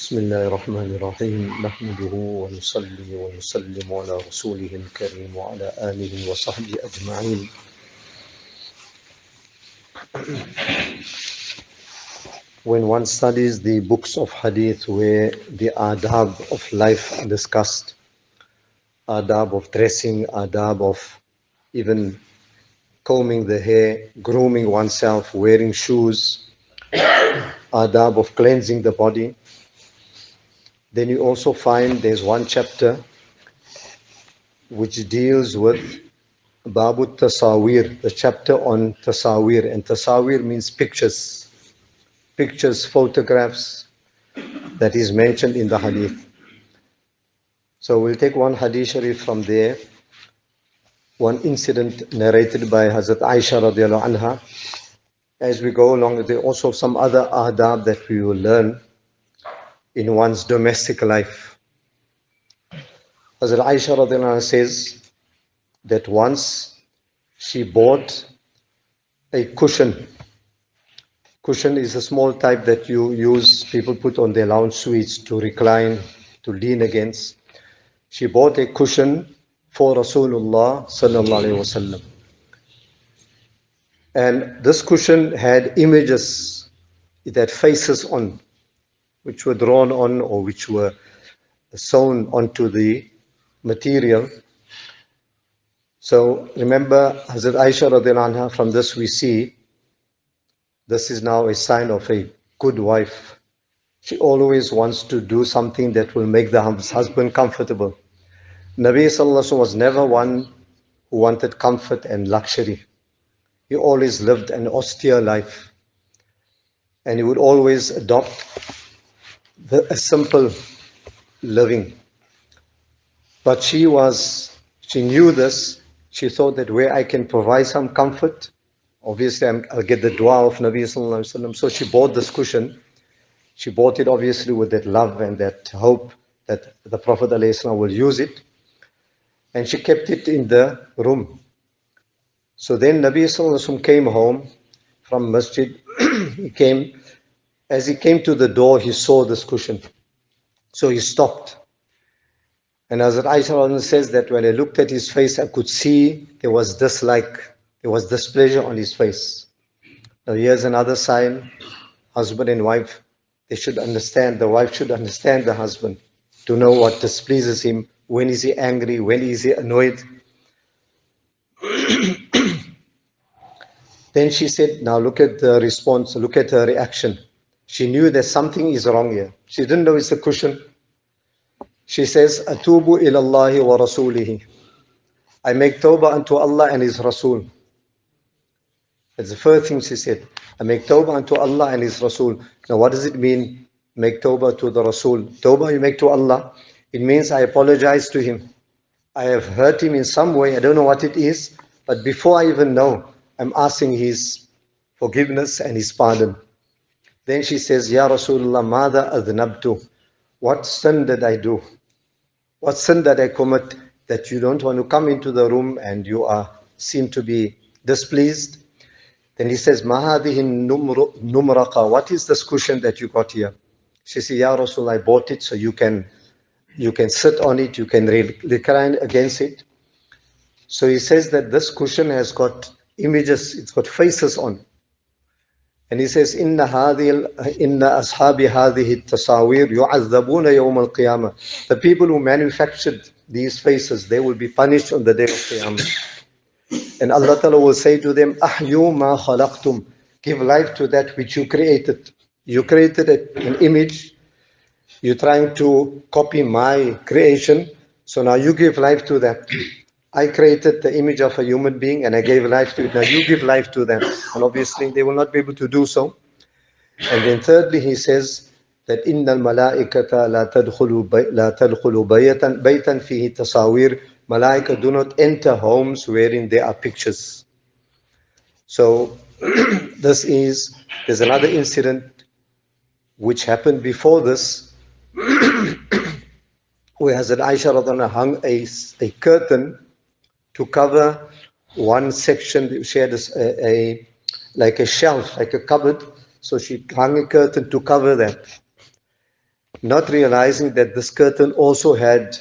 بسم الله الرحمن الرحيم نحمده ونصلي ونسلم على رسوله الكريم وعلى آله وصحبه أجمعين. When one studies the books of hadith where the adab of life are discussed, adab of dressing, adab of even combing the hair, grooming oneself, wearing shoes, adab of cleansing the body, then you also find there's one chapter which deals with Babu Tasawir, the chapter on Tasawir. And Tasawir means pictures, photographs that is mentioned in the hadith. So we'll take one hadith sharif from there, one incident narrated by Hazrat Aisha radiallahu anha. As we go along, there are also some other adab that we will learn in one's domestic life. Hazrat Aisha radiallahu anha says that once she bought a cushion. Cushion is a small type that you use, people put on their lounge suites to recline, to lean against. She bought a cushion for Rasulullah sallallahu alaihi wasallam. And this cushion had images, it had faces on, which were drawn on or which were sewn onto the material. So remember, Hazrat Aisha radiallahu anha, from this we see, this is now a sign of a good wife. She always wants to do something that will make the husband comfortable. Nabi sallallahu alaihi wasallam was never one who wanted comfort and luxury. He always lived an austere life. And he would always adopt a simple living. But she knew this. She thought that where I can provide some comfort, obviously I'll get the dua of Nabi sallallahu alaihi wasallam. So she bought this cushion. She bought it obviously with that love and that hope that the Prophet alayhi salam will use it. And she kept it in the room. So then Nabi sallallahu alaihi wasallam came home from masjid. As he came to the door, he saw this cushion. So he stopped. And Hazrat Aisha says that when I looked at his face, I could see there was dislike, there was displeasure on his face. Now here's another sign, husband and wife, they should understand, the wife should understand the husband to know what displeases him, when is he angry, when is he annoyed. Then she said, now look at the response, look at her reaction. She knew that something is wrong here. She didn't know it's a cushion. She says, Atubu ilallahi wa rasulihi. I make tawbah unto Allah and His Rasul. That's the first thing she said. I make tawbah unto Allah and His Rasul. Now what does it mean, make tawbah to the Rasul? Tawbah you make to Allah. It means I apologize to Him. I have hurt Him in some way. I don't know what it is. But before I even know, I'm asking His forgiveness and His pardon. Then she says, Ya Rasulullah, Mada adnabtu. What sin did I do? What sin did I commit that you don't want to come into the room and you seem to be displeased? Then he says, Mahadihin numraqa. What is this cushion that you got here? She says, Ya Rasul, I bought it so you can sit on it, you can recline against it. So he says that this cushion has got images, it's got faces on. And he says, Inna ashabi hadhihi tasawir yu'adhabuna yawm al-qiyamah. The people who manufactured these faces, they will be punished on the day of Qiyamah. And Allah Ta'ala will say to them, Ahyu ma khalaqtum. Give life to that which you created. You created an image. You're trying to copy my creation. So now you give life to that. I created the image of a human being and I gave life to it. Now you give life to them. And obviously they will not be able to do so. And then thirdly he says that إِنَّ الْمَلَائِكَةَ لَا تَدْخُلُ بَيْتًا فِيهِ تَصَاوِيرٌ. Malaika do not enter homes wherein there are pictures. So there's another incident which happened before this where Hazrat Aisha radhiallahu anha hung a curtain to cover one section. She had like a shelf, like a cupboard. So she hung a curtain to cover that. not realizing that this curtain also had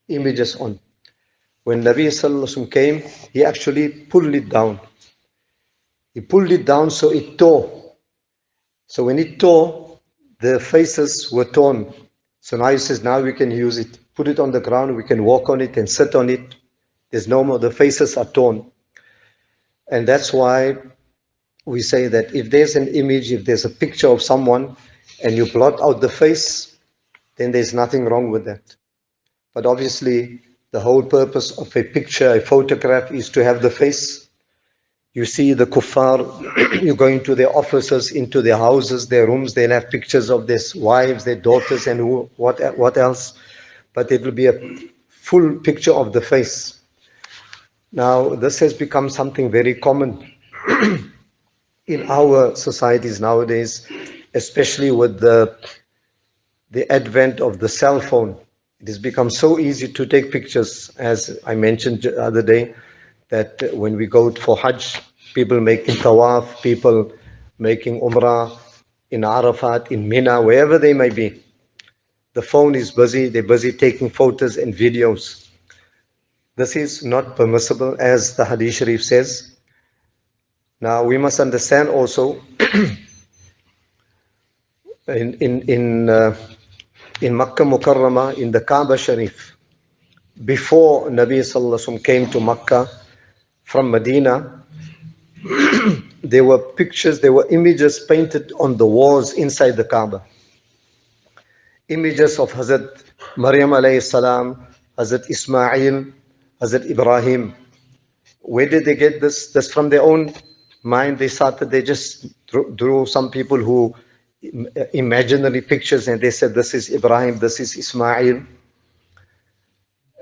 images on. When Nabi Sallallahu Alaihi Wasallam came, he actually pulled it down. He pulled it down so it tore. So when it tore, the faces were torn. So now he says, now we can use it. Put it on the ground, we can walk on it and sit on it. There's no more, the faces are torn. And that's why we say that if there's an image, if there's a picture of someone and you blot out the face, then there's nothing wrong with that. But obviously, the whole purpose of a picture, a photograph, is to have the face. You see the kuffar, you go into their offices, into their houses, their rooms, they'll have pictures of their wives, their daughters, and what else. But it will be a full picture of the face. Now, this has become something very common in our societies nowadays, especially with the advent of the cell phone. It has become so easy to take pictures, as I mentioned the other day, that when we go for Hajj, people making tawaf, people making umrah in Arafat, in Mina, wherever they may be. The phone is busy, they're busy taking photos and videos. This is not permissible, as the Hadith Sharif says. Now we must understand also in Makkah Mukarramah, in the Kaaba Sharif, before Nabi Sallallahu Alaihi Wasallam came to Makkah from Medina, there were pictures, there were images painted on the walls inside the Kaaba. Images of Hazrat Maryam alayhi salam, Hazrat Ismail, Hazrat Ibrahim. Where did they get this? That's from their own mind. They started, they just drew some people who imaginary pictures, and they said, this is Ibrahim, this is Ismail.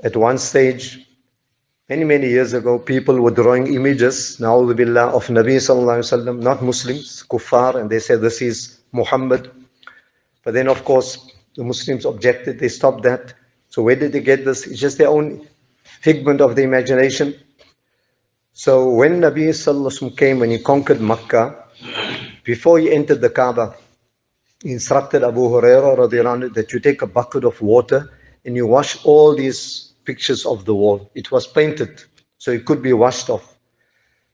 At one stage, many years ago, people were drawing images, na'udhu billah, of Nabi Sallallahu Alaihi Wasallam, not Muslims, kuffar, and they said, this is Muhammad. But then, of course, the Muslims objected, they stopped that. So where did they get this? It's just their own figment of the imagination. So when Nabi Sallallahu Alaihi Wasallam came, when he conquered Makkah, before he entered the Kaaba, he instructed Abu Hurairah radiallahu anhu that you take a bucket of water and you wash all these pictures of the wall. It was painted, so it could be washed off.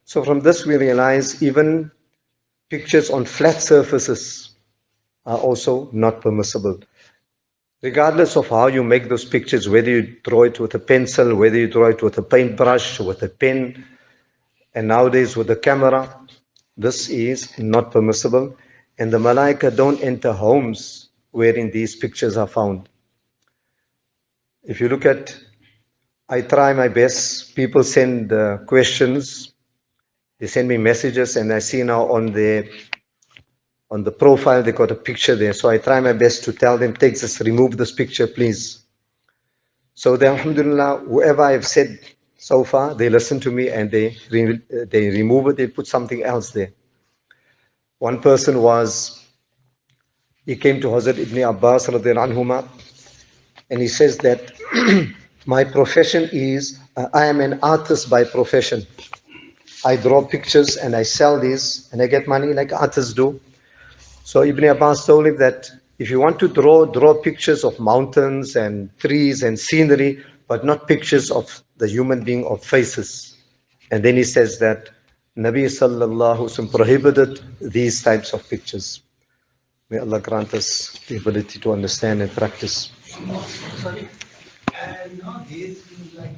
So from this we realize even pictures on flat surfaces are also not permissible. Regardless of how you make those pictures, whether you draw it with a pencil, whether you draw it with a paintbrush, with a pen, and nowadays with a camera, this is not permissible. And the malaika don't enter homes wherein these pictures are found. If you look at, I try my best, people send questions, they send me messages, and I see now on the profile they got a picture there. So I try my best to tell them, take this, remove this picture, please. So they, alhamdulillah, whoever I've said so far, they listen to me and they remove it, they put something else there. One person he came to Hazrat Ibn Abbas radiallahu anhuma, and he says that my profession is, I am an artist by profession. I draw pictures and I sell these and I get money like artists do. So Ibn Abbas told him that if you want to draw pictures of mountains and trees and scenery, but not pictures of the human being or faces. And then he says that Nabi Sallallahu Alaihi Wasallam prohibited these types of pictures. May Allah grant us the ability to understand and practice. Sorry. No, this is like